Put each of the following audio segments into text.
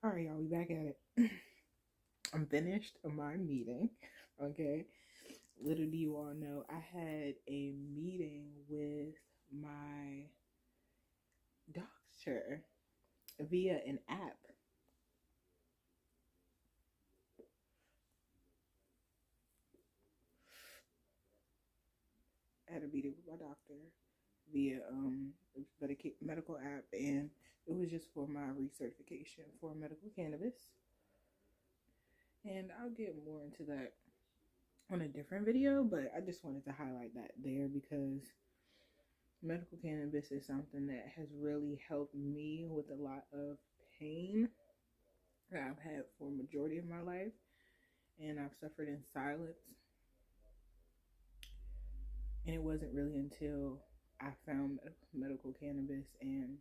All right, y'all, we back at it. I'm finished my meeting. Okay. Little do you all know, I had a meeting with my doctor via an app. I had a meeting with my doctor via medical app, and it was just for my recertification for medical cannabis. And I'll get more into that on a different video, but I just wanted to highlight that there because medical cannabis is something that has really helped me with a lot of pain that I've had for a majority of my life, and I've suffered in silence. And it wasn't really until I found medical cannabis and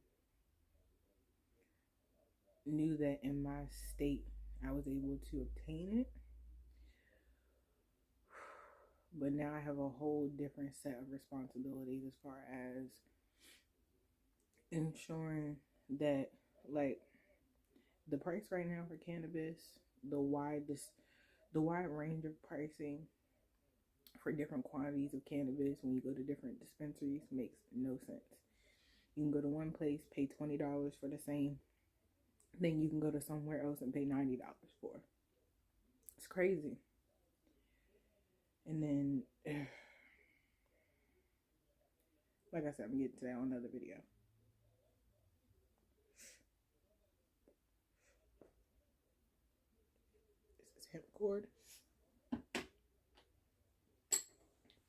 knew that in my state I was able to obtain it. But now I have a whole different set of responsibilities as far as ensuring that, like, the price right now for cannabis, the wide range of pricing for different quantities of cannabis when you go to different dispensaries makes no sense. You can go to one place, pay $20 for the same thing you can go to somewhere else and pay $90 for. It's crazy. And then, like I said, I'm getting to that on another video. This is hemp cord.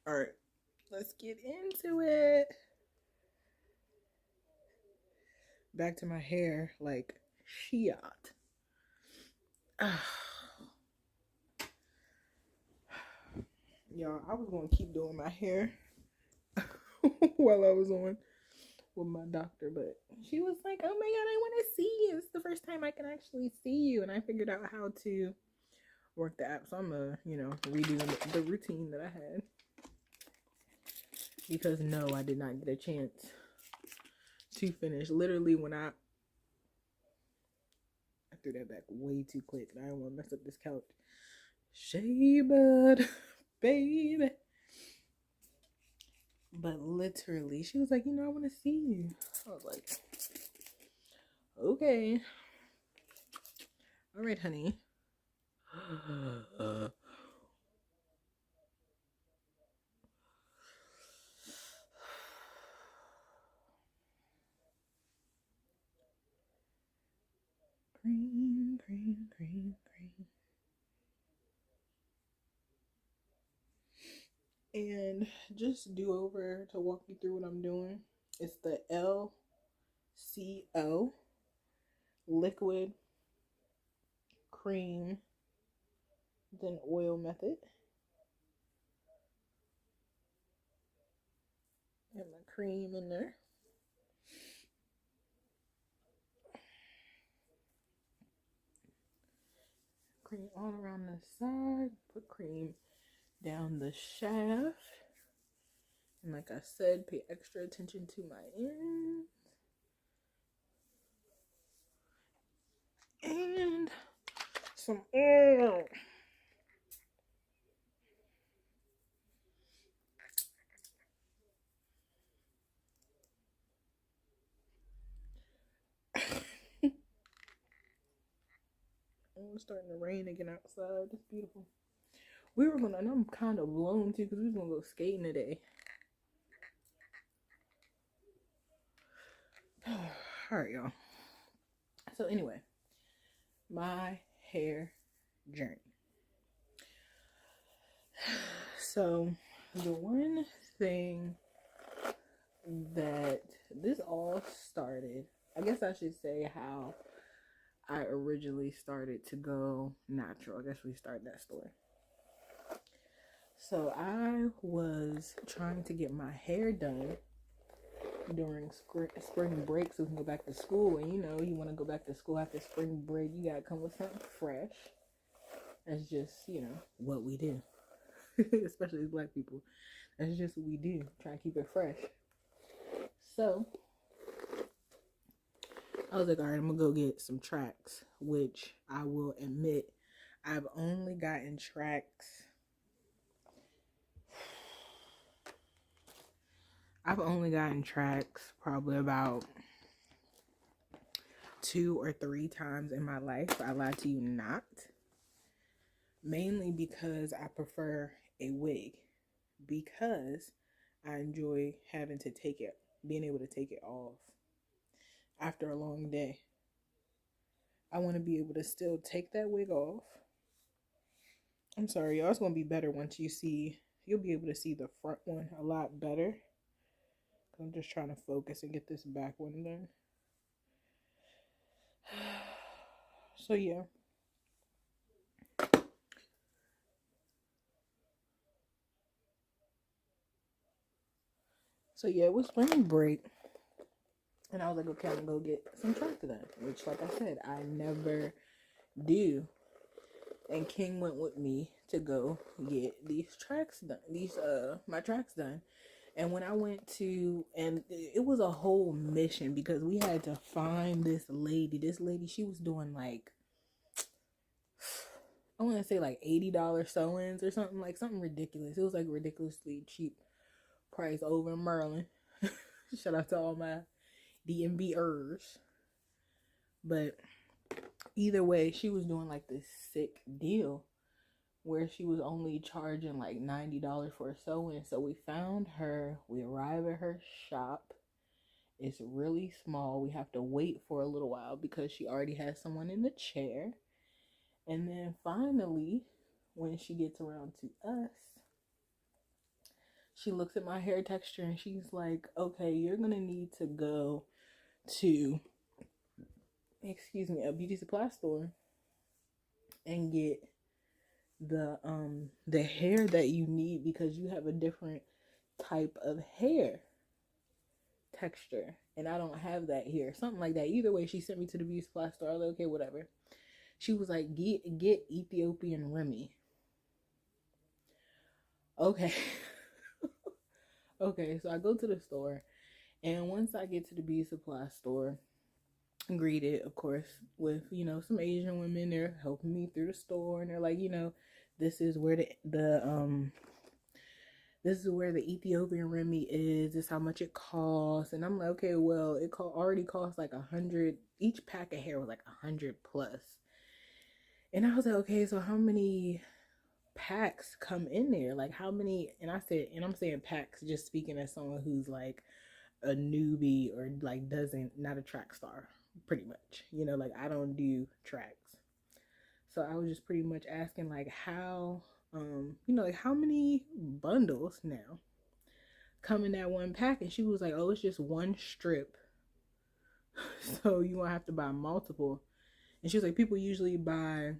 All right, let's get into it. Back to my hair, like shiat. Y'all, I was gonna keep doing my hair while I was on with my doctor, but she was like, "Oh my god, I want to see you. It's the first time I can actually see you," and I figured out how to work the app. So I'm gonna, redo the routine that I had because no, I did not get a chance to finish. Literally, when I threw that back way too quick, and I don't want to mess up this couch. Shaybud, baby. But literally, she was like, I want to see you. I was like, okay. All right, honey. Green, green, green, green. And just do over to walk you through what I'm doing. It's the LCO liquid cream then oil method. And my cream in there. Cream all around the side. Put cream down the shaft. And like I said, pay extra attention to my ends. And some oil. It's starting to rain again outside. It's beautiful. We were gonna, and I'm kind of blown too because we was gonna go skating today. All right, y'all. So anyway, my hair journey. So the one thing that this all started, I guess I should say how I originally started to go natural. I guess we started that story. So I was trying to get my hair done during spring break so we can go back to school. And you want to go back to school after spring break, you gotta come with something fresh. That's just, what we do. Especially as black people. That's just what we do. Try to keep it fresh. So I was like, all right, I'm gonna go get some tracks, which I will admit I've only gotten tracks. I've only gotten tracks probably about 2 or 3 times in my life. I lie to you not. Mainly because I prefer a wig. Because I enjoy having to take it, being able to take it off after a long day. I want to be able to still take that wig off. I'm sorry, y'all. It's going to be better once you'll be able to see the front one a lot better. I'm just trying to focus and get this back one done. So yeah. It was spring break. And I was like, okay, I'm going to go get some tracks done. Which, like I said, I never do. And King went with me to go get these tracks done. My tracks done. And when I went to, and it was a whole mission because we had to find this lady. This lady, she was doing like, I want to say like $80 sew-ins or something, like something ridiculous. It was like ridiculously cheap price over in Maryland. Shout out to all my DMVers. But either way, she was doing like this sick deal where she was only charging like $90 for a sew-in. So we found her. We arrive at her shop. It's really small. We have to wait for a little while because she already has someone in the chair. And then finally, when she gets around to us, she looks at my hair texture and she's like, okay, you're going to need to go to, a beauty supply store and get the hair that you need because you have a different type of hair texture and I don't have that here, something like that. Either way, she sent me to the beauty supply store. I was like, okay, whatever. She was like, get Ethiopian Remy. Okay. Okay, so I go to the store, and once I get to the beauty supply store, greeted, of course, with, some Asian women. They're helping me through the store, and they're like, this is where this is where the Ethiopian Remy is. This is how much it costs. And I'm like, okay, well, it already costs like $100. Each pack of hair was like $100 plus. And I was like, okay, so how many packs come in there? Like how many? And I said, and I'm saying packs, just speaking as someone who's like a newbie or like not a track star, pretty much. Like I don't do tracks. So I was just pretty much asking like how, like how many bundles now come in that one pack? And she was like, oh, it's just one strip. So you won't have to buy multiple. And she was like, people usually buy,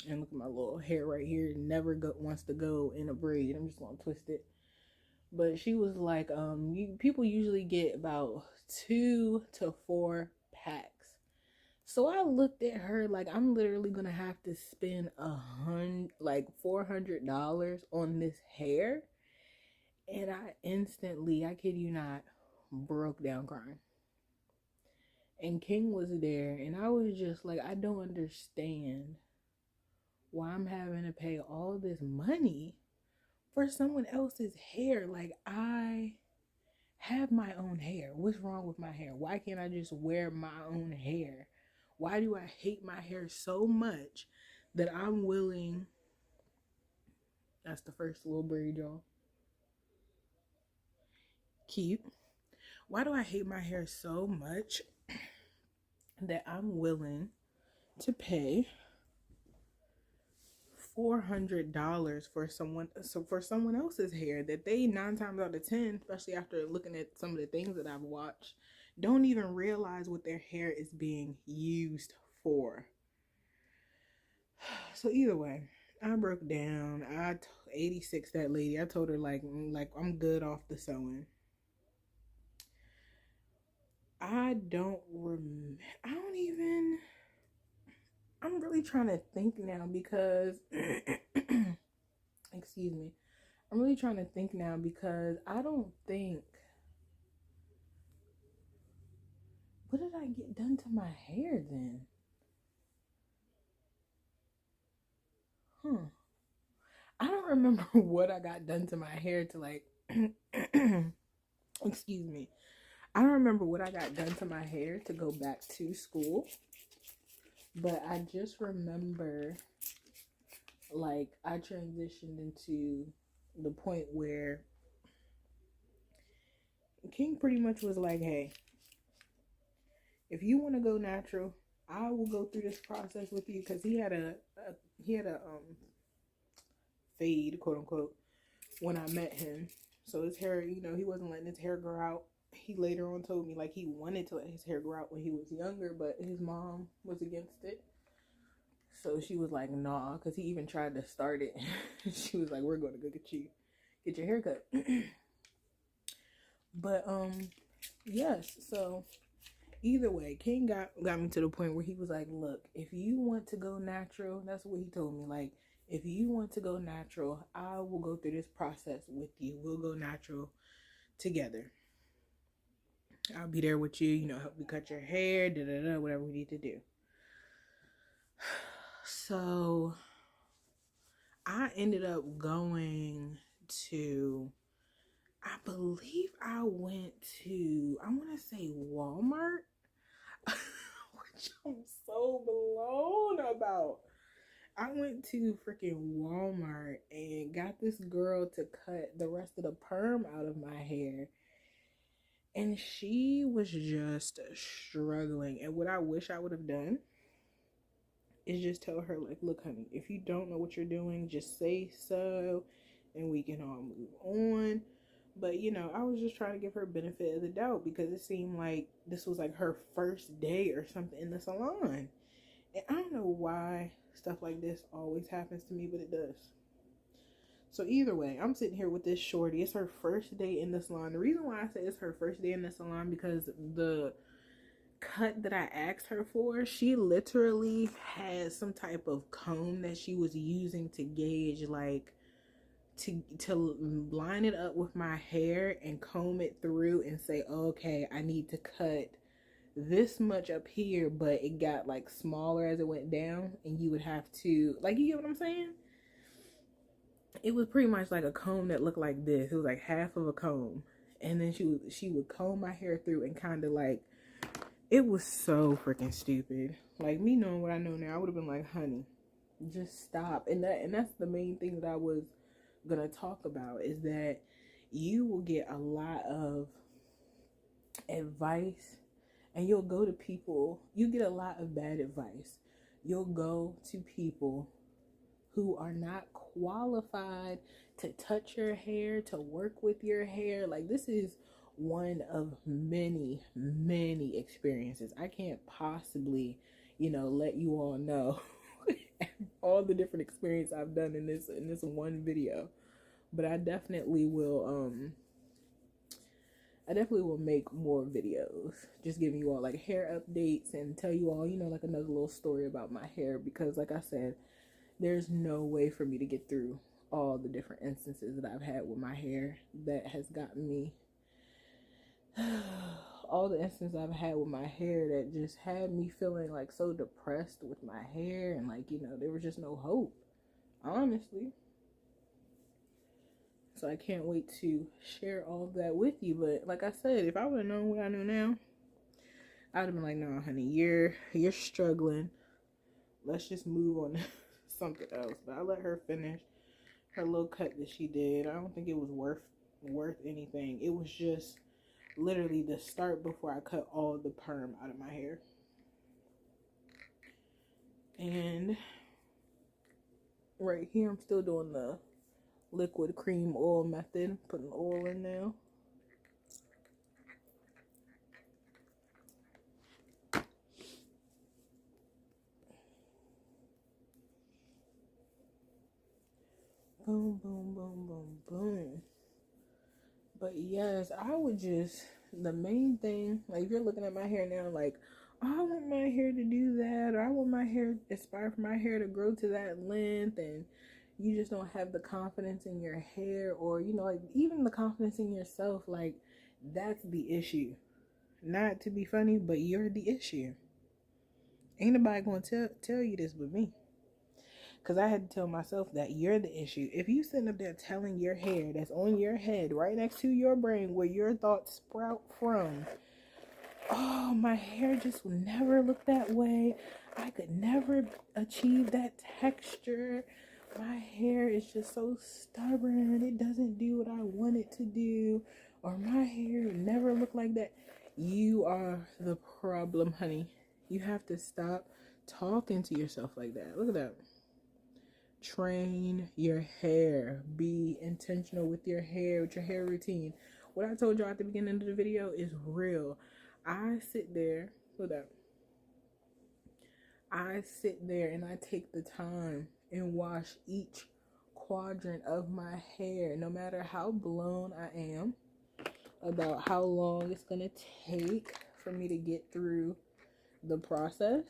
and look at my little hair right here, never wants to go in a braid. I'm just going to twist it. But she was like, people usually get about 2 to 4 packs. So I looked at her like I'm literally going to have to spend $400 on this hair. And I instantly, I kid you not, broke down crying. And King was there, and I was just like, I don't understand why I'm having to pay all this money for someone else's hair. Like, I have my own hair. What's wrong with my hair? Why can't I just wear my own hair? Why do I hate my hair so much that I'm willing? That's the first little braid, y'all. Cute. Why do I hate my hair so much that I'm willing to pay $400 for someone else's hair that they 9 times out of 10, especially after looking at some of the things that I've watched, don't even realize what their hair is being used for. So either way, I broke down. I 86 that lady. I told her like I'm good off the sewing. I'm really trying to think now because excuse me. I'm really trying to think now because I don't think what did I get done to my hair then? I don't remember what I got done to my hair to like, excuse me. I don't remember what I got done to my hair to go back to school. But I just remember, like, I transitioned into the point where King pretty much was like, hey, if you want to go natural, I will go through this process with you, because he had a fade, quote unquote, when I met him. So his hair, you know, he wasn't letting his hair grow out. He later on told me like he wanted to let his hair grow out when he was younger, but his mom was against it. So she was like, nah, because he even tried to start it. She was like, we're going to go get your hair cut. But yes, so either way, King got me to the point where he was like, look, if you want to go natural, that's what he told me. Like, if you want to go natural, I will go through this process with you. We'll go natural together. I'll be there with you, you know, help you cut your hair, whatever we need to do. So I ended up going to, I believe I went to, I want to say Walmart, which I'm so blown about. I went to freaking Walmart and got this girl to cut the rest of the perm out of my hair. And she was just struggling. And what I wish I would have done is just tell her, like, look, honey, if you don't know what you're doing, just say so and we can all move on. But, you know, I was just trying to give her benefit of the doubt, because it seemed like this was like her first day or something in the salon. And I don't know why stuff like this always happens to me, but it does. So either way, I'm sitting here with this shorty. It's her first day in the salon. The reason why I say it's her first day in the salon, because the cut that I asked her for, she literally had some type of comb that she was using to gauge, like, to line it up with my hair and comb it through and say, okay, I need to cut this much up here, but it got like smaller as it went down, and you would have to, like, you get what I'm saying? It was pretty much like a comb that looked like this. It was like half of a comb, and then she would comb my hair through and kind of like, it was so freaking stupid. Like, me knowing what I know now, I would have been like, honey, just stop. And that's the main thing that I was gonna talk about, is that you will get a lot of advice, and you'll go to people, you get a lot of bad advice. You'll go to people who are not qualified to touch your hair, to work with your hair. Like, this is one of many, many experiences. I can't possibly, you know, let you all know all the different experience I've done in this one video. But I definitely will make more videos, just giving you all like hair updates and tell you all, you know, like another little story about my hair, because like I said, there's no way for me to get through all the different instances that I've had with my hair that has gotten me all the instances I've had with my hair that just had me feeling like so depressed with my hair, and like, you know, there was just no hope, honestly. So I can't wait to share all of that with you. But like I said, if I would have known what I know now, I'd have been like, no, honey, you're struggling. Let's just move on to something else. But I let her finish her little cut that she did. I don't think it was worth anything. It was just literally the start before I cut all the perm out of my hair. And right here, I'm still doing the liquid cream oil method, putting oil in now. Boom, boom, boom, boom, boom. But yes, I would just, the main thing, like, if you're looking at my hair now, like, oh, I want my hair to do that, or I want my hair, aspire for my hair to grow to that length, and you just don't have the confidence in your hair, or, you know, like, even the confidence in yourself, like, that's the issue. Not to be funny, but you're the issue. Ain't nobody gonna tell you this but me. Because I had to tell myself that you're the issue. If you sitting up there telling your hair that's on your head, right next to your brain, where your thoughts sprout from, oh, my hair just will never look that way. I could never achieve that texture. My hair is just so stubborn. It doesn't do what I want it to do. Or my hair would never look like that. You are the problem, honey. You have to stop talking to yourself like that. Look at that. Train your hair. Be intentional with your hair routine. What I told y'all at the beginning of the video is real. I sit there, look up. I sit there and I take the time and wash each quadrant of my hair, no matter how blown I am about how long it's gonna take for me to get through the process.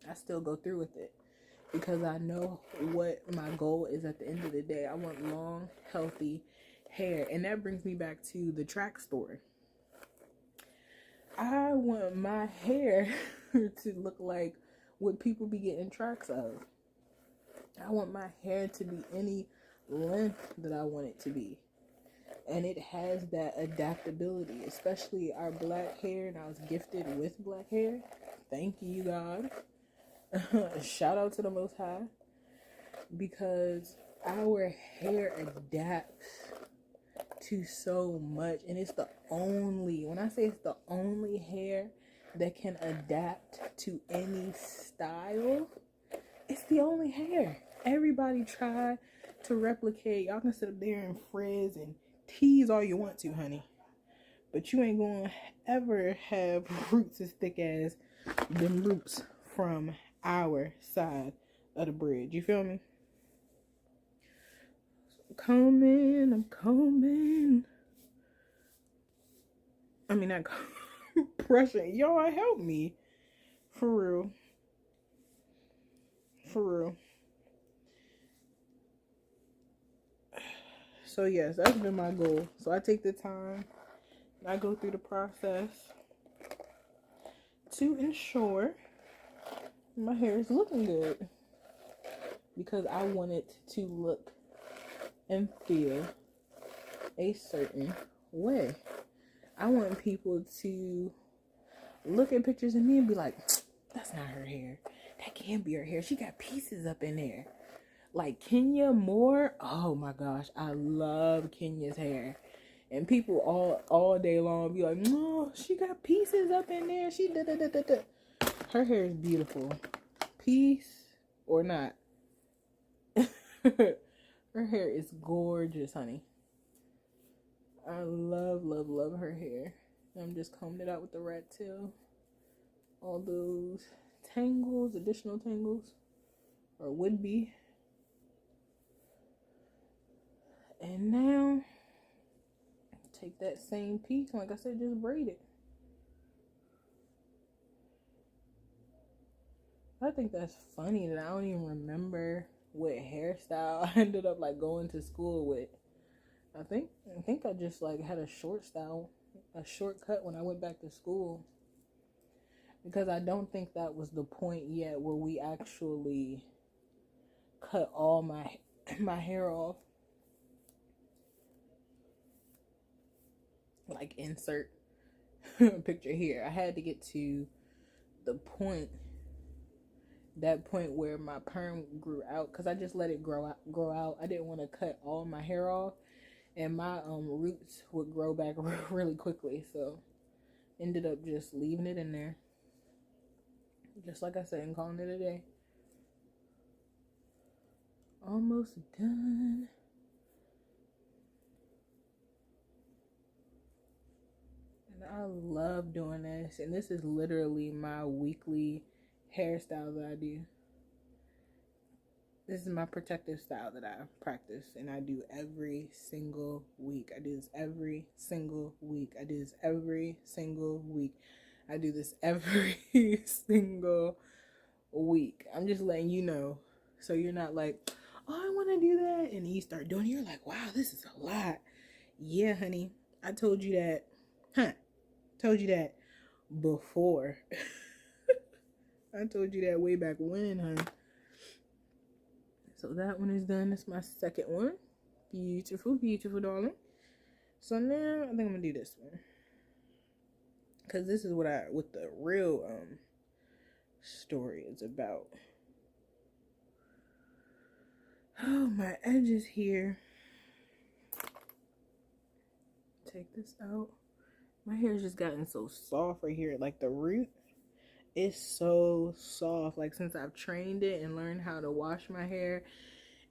I still go through with it because I know what my goal is at the end of the day. I want long, healthy hair. And that brings me back to the track story. I want my hair to look like what people be getting tracks of. I want my hair to be any length that I want it to be. And it has that adaptability, especially our black hair. And I was gifted with black hair. Thank you, God. Shout out to the Most High. Because our hair adapts to so much. And it's the only, when I say it's the only hair that can adapt to any style, it's the only hair. Everybody try to replicate. Y'all can sit up there and frizz and tease all you want to, honey, but you ain't gonna ever have roots as thick as them roots from our side of the bridge. You feel me? I'm combing. I mean, not brushing. Y'all help me. For real. So yes, that's been my goal. So I take the time and I go through the process to ensure my hair is looking good, because I want it to look and feel a certain way. I want people to look at pictures of me and be like, that's not her hair. That can't be her hair. She got pieces up in there. Like Kenya Moore. Oh my gosh. I love Kenya's hair. And people all day long be like, no, she got pieces up in there. She da. Her hair is beautiful. Piece or not. Her hair is gorgeous, honey. I love her hair. I'm just combing it out with the rat tail. All those tangles, additional tangles, or would be. And now, take that same piece, like I said, just braid it. I think that's funny that I don't even remember what hairstyle I ended up like going to school with. I think I just like had a shortcut when I went back to school, because I don't think that was the point yet where we actually cut all my hair off. Like insert picture here. I had to get to the point where my perm grew out, because I just let it grow out. I didn't want to cut all my hair off, and my roots would grow back really quickly, so ended up just leaving it in there, just like I said, and calling it a day. Almost done. And I love doing this, and this is literally my weekly hairstyle that I do. This is my protective style that I practice, and I do every single week. I do this every single week. I do this every single week. I do this every single week. I'm just letting you know, so you're not like, oh, I want to do that, and you start doing it. You're like, wow, this is a lot. Yeah, honey, I told you that, huh? Told you that before. I told you that way back when, hun. So that one is done. That's my second one. Beautiful, beautiful, darling. So now I think I'm gonna do this one, cause this is what the real story is about. Oh, my edges here. Take this out. My hair's just gotten so soft right here. Like the root is so soft. Like since I've trained it and learned how to wash my hair,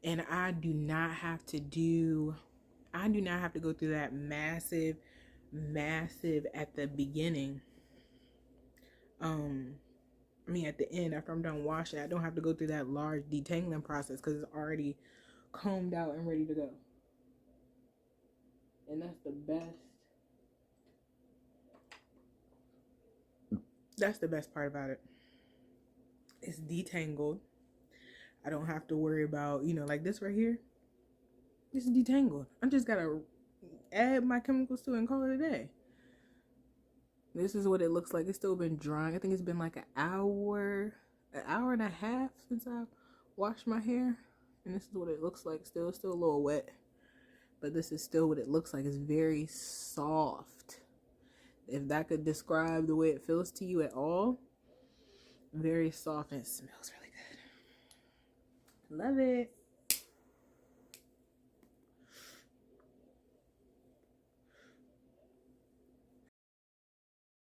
and I do not have to go through that massive at the beginning. I mean, at the end, after I'm done washing, I don't have to go through that large detangling process because it's already combed out and ready to go. And that's the best. That's the best part about it. It's detangled. I don't have to worry about, like this right here. It's detangled. I just gotta add my chemicals to it and call it a day. This is what it looks like. It's still been drying. I think it's been like an hour and a half since I washed my hair. And this is what it looks like. Still a little wet. But this is still what it looks like. It's very soft. If that could describe the way it feels to you at all. Very soft, and it smells really good. Love it.